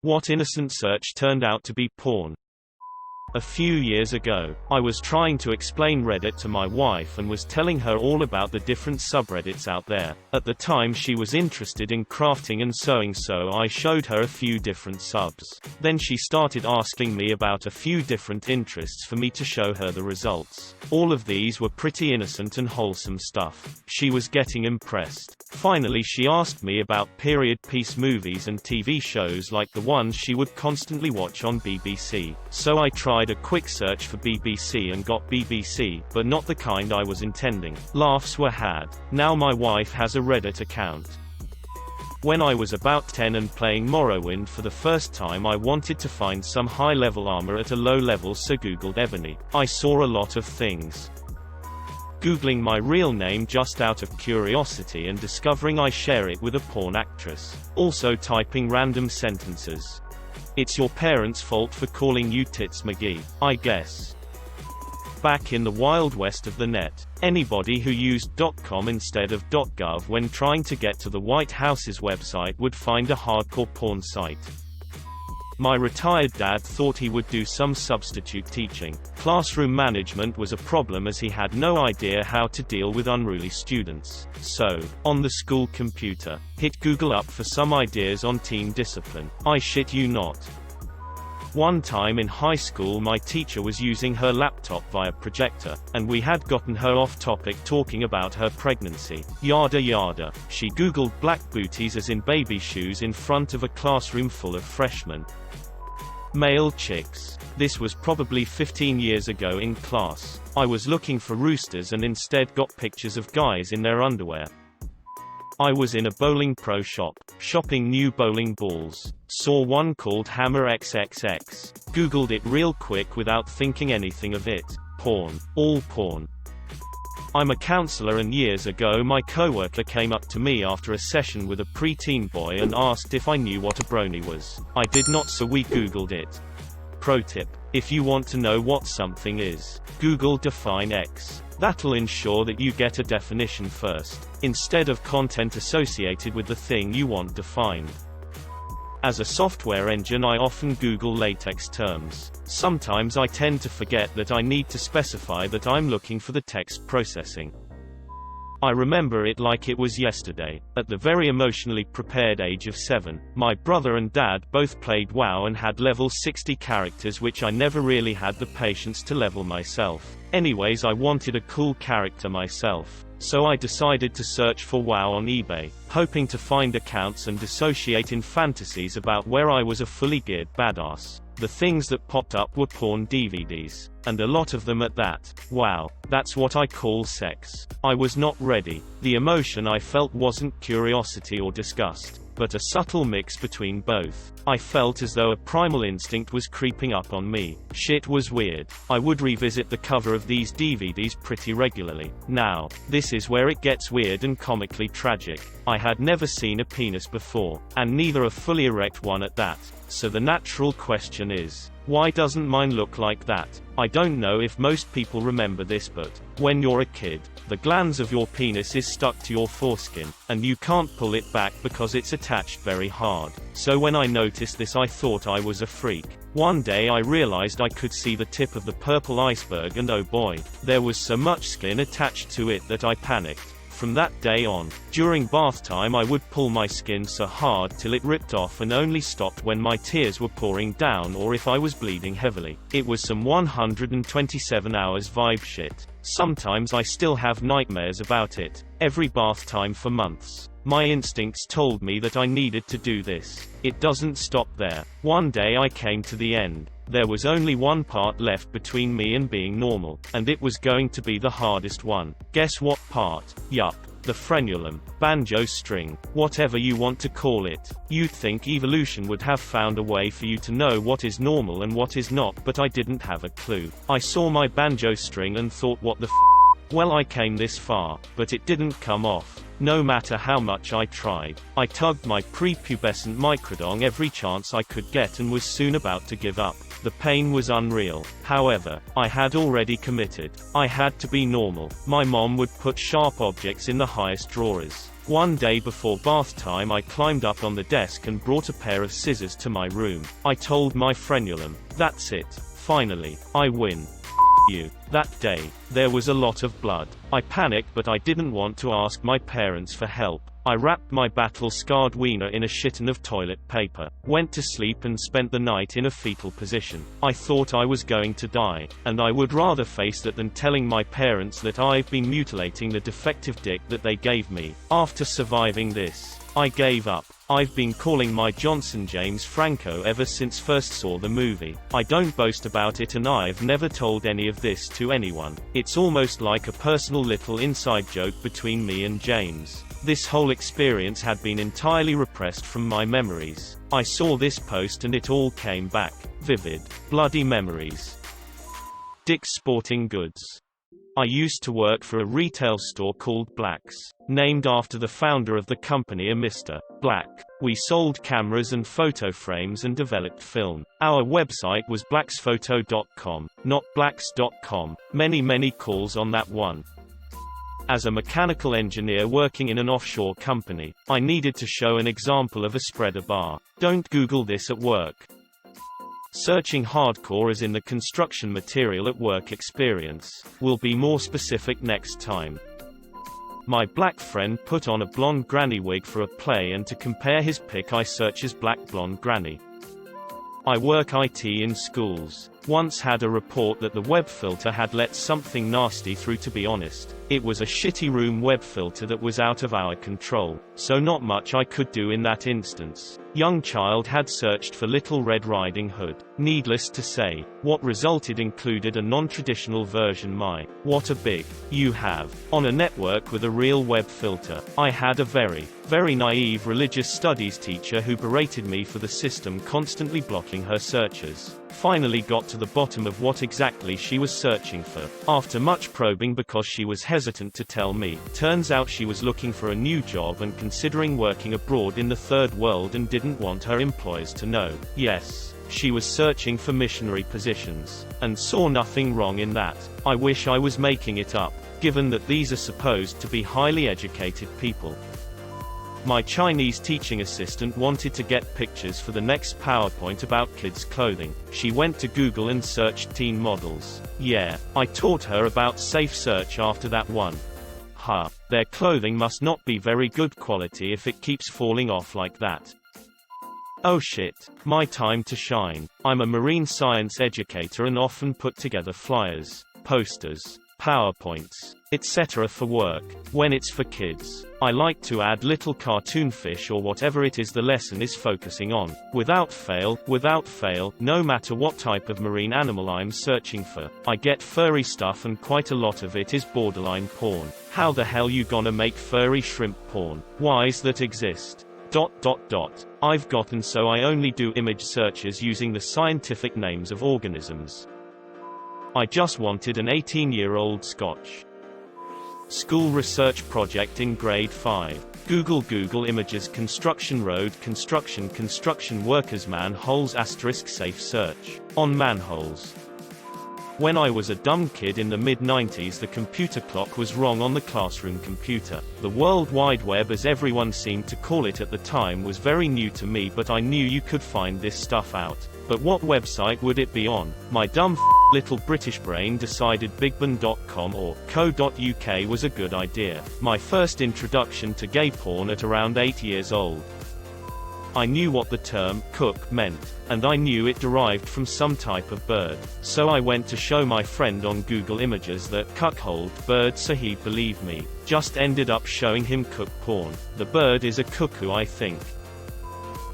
What innocent search turned out to be porn. A few years ago, I was trying to explain Reddit to my wife and was telling her all about the different subreddits out there. At the time she was interested in crafting and sewing, so I showed her a few different subs. Then she started asking me about a few different interests for me to show her the results. All of these were pretty innocent and wholesome stuff. She was getting impressed. Finally she asked me about period piece movies and TV shows like the ones she would constantly watch on BBC. So I tried a quick search for BBC and got BBC, but not the kind I was intending. Laughs were had. Now my wife has a Reddit account. When I was about 10 and playing Morrowind for the first time, I wanted to find some high-level armor at a low level, so googled Ebony. I saw a lot of things. Googling my real name just out of curiosity and discovering I share it with a porn actress. Also typing random sentences. It's your parents' fault for calling you Tits McGee, I guess. Back in the wild west of the net, anybody who used .com instead of .gov when trying to get to the White House's website would find a hardcore porn site. My retired dad thought he would do some substitute teaching. Classroom management was a problem as he had no idea how to deal with unruly students. So, on the school computer, hit Google up for some ideas on team discipline. I shit you not. One time in high school my teacher was using her laptop via projector, and we had gotten her off topic talking about her pregnancy. Yada yada. She googled black booties as in baby shoes in front of a classroom full of freshmen. Male chicks. This was probably 15 years ago in class. I was looking for roosters and instead got pictures of guys in their underwear. I was in a bowling pro shop, shopping new bowling balls. Saw one called Hammer XXX. Googled it real quick without thinking anything of it. Porn. All porn. I'm a counselor, and years ago my coworker came up to me after a session with a preteen boy and asked if I knew what a brony was. I did not, so we Googled it. Pro tip: if you want to know what something is, Google define X. That'll ensure that you get a definition first, instead of content associated with the thing you want defined. As a software engine, I often Google latex terms. Sometimes I tend to forget that I need to specify that I'm looking for the text processing. I remember it like it was yesterday. At the very emotionally prepared age of 7, my brother and dad both played WoW and had level 60 characters, which I never really had the patience to level myself. Anyways, I wanted a cool character myself. So I decided to search for WoW on eBay, hoping to find accounts and dissociate in fantasies about where I was a fully geared badass. The things that popped up were porn DVDs. And a lot of them at that. Wow, that's what I call sex. I was not ready. The emotion I felt wasn't curiosity or disgust, but a subtle mix between both. I felt as though a primal instinct was creeping up on me. Shit was weird. I would revisit the cover of these DVDs pretty regularly. Now, this is where it gets weird and comically tragic. I had never seen a penis before, and neither a fully erect one at that. So the natural question is, why doesn't mine look like that? I don't know if most people remember this, but when you're a kid, the glands of your penis is stuck to your foreskin, and you can't pull it back because it's attached very hard. So when I noticed this, I thought I was a freak. One day I realized I could see the tip of the purple iceberg, and oh boy, there was so much skin attached to it that I panicked. From that day on, during bath time I would pull my skin so hard till it ripped off, and only stopped when my tears were pouring down or if I was bleeding heavily. It was some 127 hours vibe shit. Sometimes I still have nightmares about it. Every bath time for months. My instincts told me that I needed to do this. It doesn't stop there. One day I came to the end. There was only one part left between me and being normal, and it was going to be the hardest one. Guess what part? Yup. The frenulum. Banjo string. Whatever you want to call it. You'd think evolution would have found a way for you to know what is normal and what is not, but I didn't have a clue. I saw my banjo string and thought, what the f***? Well, I came this far, but it didn't come off. No matter how much I tried. I tugged my prepubescent microdong every chance I could get and was soon about to give up. The pain was unreal. However, I had already committed. I had to be normal. My mom would put sharp objects in the highest drawers. One day before bath time I climbed up on the desk and brought a pair of scissors to my room. I told my frenulum, "That's it. Finally. I win. You." That day, there was a lot of blood. I panicked but I didn't want to ask my parents for help. I wrapped my battle-scarred wiener in a shitton of toilet paper, went to sleep and spent the night in a fetal position. I thought I was going to die, and I would rather face that than telling my parents that I've been mutilating the defective dick that they gave me. After surviving this, I gave up. I've been calling my Johnson James Franco ever since first saw the movie. I don't boast about it and I've never told any of this to anyone. It's almost like a personal little inside joke between me and James. This whole experience had been entirely repressed from my memories. I saw this post and it all came back. Vivid, bloody memories. Dick's Sporting Goods. I used to work for a retail store called Black's, named after the founder of the company, a Mr. Black. We sold cameras and photo frames and developed film. Our website was blacksphoto.com, not blacks.com. Many calls on that one. As a mechanical engineer working in an offshore company, I needed to show an example of a spreader bar. Don't Google this at work. Searching hardcore as in the construction material at work experience. We'll be more specific next time. My black friend put on a blonde granny wig for a play and to compare his pic I search as black blonde granny. I work IT in schools. Once had a report that the web filter had let something nasty through. To be honest, it was a shitty room web filter that was out of our control, so not much I could do in that instance. Young child had searched for Little Red Riding Hood. Needless to say, what resulted included a non-traditional version. My, what a big you have on a network with a real web filter. I had a very naive religious studies teacher who berated me for the system constantly blocking her searches. Finally got to the bottom of what exactly she was searching for. After much probing because she was hesitant to tell me, turns out she was looking for a new job and considering working abroad in the third world and didn't want her employers to know. Yes, she was searching for missionary positions, and saw nothing wrong in that. I wish I was making it up, given that these are supposed to be highly educated people. My Chinese teaching assistant wanted to get pictures for the next PowerPoint about kids' clothing. She went to Google and searched teen models. Yeah, I taught her about safe search after that one. Their clothing must not be very good quality if it keeps falling off like that. Oh shit, my time to shine. I'm a marine science educator and often put together flyers, posters, PowerPoints, etc. for work. When it's for kids, I like to add little cartoon fish or whatever it is the lesson is focusing on. Without fail, no matter what type of marine animal I'm searching for, I get furry stuff and quite a lot of it is borderline porn. How the hell you gonna make furry shrimp porn? Whys that exist? ... I've gotten so I only do image searches using the scientific names of organisms. I just wanted an 18-year-old Scotch school research project in grade 5. Google images construction road construction workers manholes * safe search on manholes. When I was a dumb kid in the mid-90s, the computer clock was wrong on the classroom computer. The World Wide Web, as everyone seemed to call it at the time, was very new to me, but I knew you could find this stuff out. But what website would it be on? My dumb little British brain decided bigban.com or co.uk was a good idea. My first introduction to gay porn at around 8 years old. I knew what the term cook meant, and I knew it derived from some type of bird. So I went to show my friend on Google Images that cuckold bird, so he'd believe me. Just ended up showing him cook porn. The bird is a cuckoo, I think.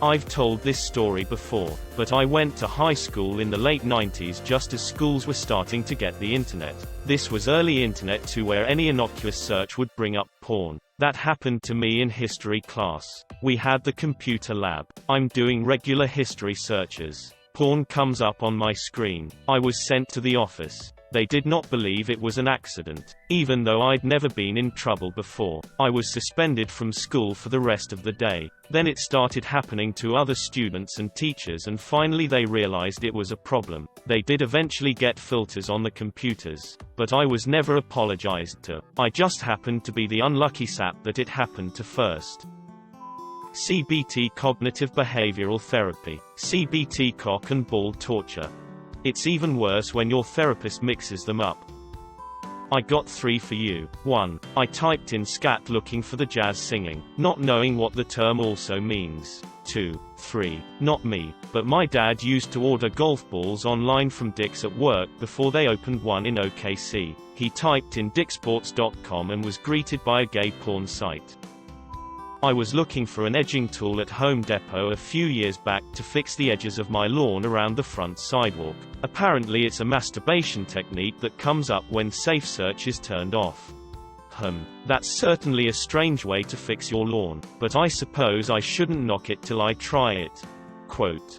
I've told this story before, but I went to high school in the late 90s just as schools were starting to get the internet. This was early internet too, where any innocuous search would bring up porn. That happened to me in history class. We had the computer lab. I'm doing regular history searches. Porn comes up on my screen. I was sent to the office. They did not believe it was an accident. Even though I'd never been in trouble before, I was suspended from school for the rest of the day. Then it started happening to other students and teachers, and finally they realized it was a problem. They did eventually get filters on the computers, but I was never apologized to. I just happened to be the unlucky sap that it happened to first. CBT Cognitive Behavioral Therapy. CBT cock and ball torture. It's even worse when your therapist mixes them up. I got 3 for you. 1. I typed in scat looking for the jazz singing, not knowing what the term also means. 2. 3. Not me, but my dad used to order golf balls online from Dick's at work before they opened one in OKC. He typed in dicksports.com and was greeted by a gay porn site. I was looking for an edging tool at Home Depot a few years back to fix the edges of my lawn around the front sidewalk. Apparently it's a masturbation technique that comes up when Safe Search is turned off. That's certainly a strange way to fix your lawn, but I suppose I shouldn't knock it till I try it. Quote.